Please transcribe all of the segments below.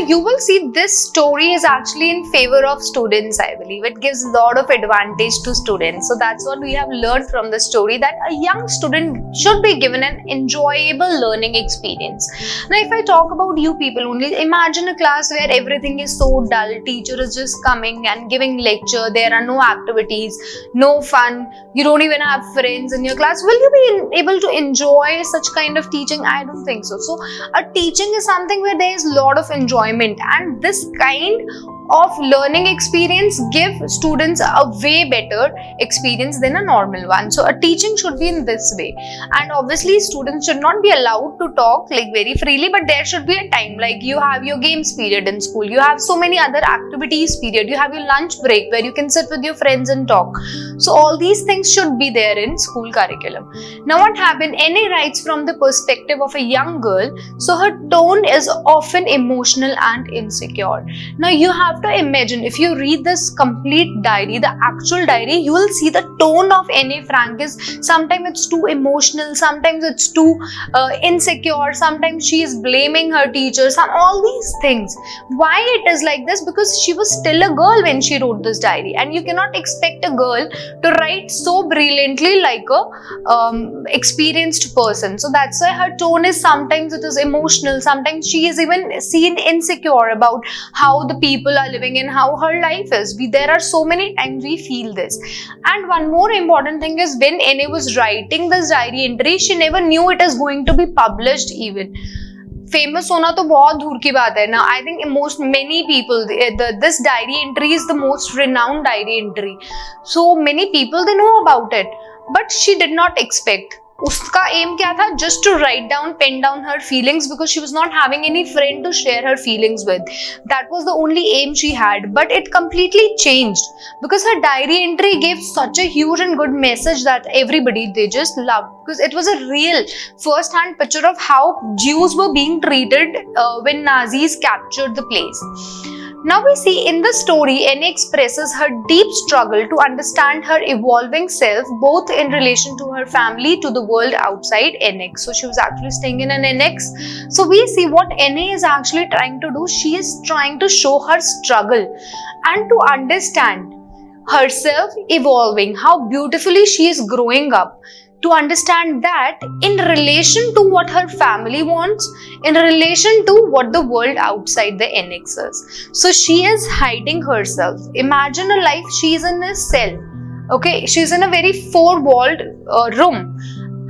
you will see this story is actually in favor of students, I believe. It gives a lot of advantage to students. So that's what we have learned from the story, that a young student should be given an enjoyable learning experience. Now, if I talk about you people only, imagine a class where everything is so dull, teacher is just coming and giving lecture, there are no activities, no fun, you don't even have friends in your class. Will you be able to enjoy such kind of teaching? I don't think so. So a teaching is something where there is a lot of enjoyment, and this kind of learning experience give students a way better experience than a normal one. So a teaching should be in this way, and obviously students should not be allowed to talk like very freely, but there should be a time, like you have your games period in school, you have so many other activities period, you have your lunch break where you can sit with your friends and talk. So all these things should be there in school curriculum. Now what happened, NA writes from the perspective of a young girl, so her tone is often emotional and insecure. Now you have to imagine, if you read this complete diary, the actual diary, you will see the tone of NA Frank is sometimes it's too emotional, sometimes it's too insecure, sometimes she is blaming her teachers and all these things. Why it is like this? Because she was still a girl when she wrote this diary, and you cannot expect a girl to write so brilliantly like a experienced person. So that's why her tone is sometimes it is emotional, sometimes she is even seen insecure about how the people are living and how her life is. There are so many times we feel this. And one more important thing is, when NA was writing this diary entry, she never knew it is going to be published even. Famous होना तो बहुत दूर की बात है ना. I think many people, this diary entry is the most renowned diary entry. So many people, they know about it, but she did not expect. उसका aim क्या था? Just to write down, pen down her feelings, because she was not having any friend to share her feelings with. That was the only aim she had, but it completely changed because her diary entry gave such a huge and good message that everybody, they just loved, because it was a real first-hand picture of how Jews were being treated when Nazis captured the place. Now we see in the story, NA expresses her deep struggle to understand her evolving self, both in relation to her family, to the world outside NX. So she was actually staying in an NX. So we see what NA is actually trying to do. She is trying to show her struggle and to understand herself evolving, how beautifully she is growing up. To understand that in relation to what her family wants, in relation to what the world outside the NX is. So she is hiding herself. Imagine a life, she is in a cell. Okay, she is in a very four-walled room.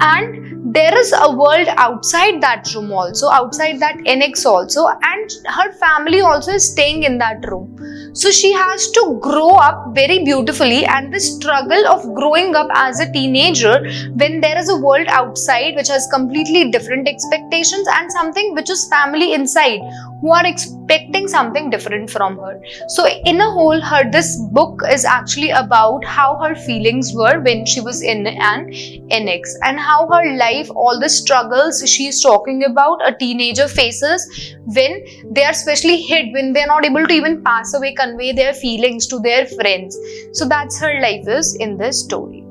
And there is a world outside that room also, outside that NX also, and her family also is staying in that room. So she has to grow up very beautifully, and the struggle of growing up as a teenager when there is a world outside which has completely different expectations and something which is family inside who are expecting something different from her. So in a whole, this book is actually about how her feelings were when she was in an NX, and how her life, all the struggles she is talking about a teenager faces when they are especially hit, when they are not able to even pass away, convey their feelings to their friends. So that's her life is in this story.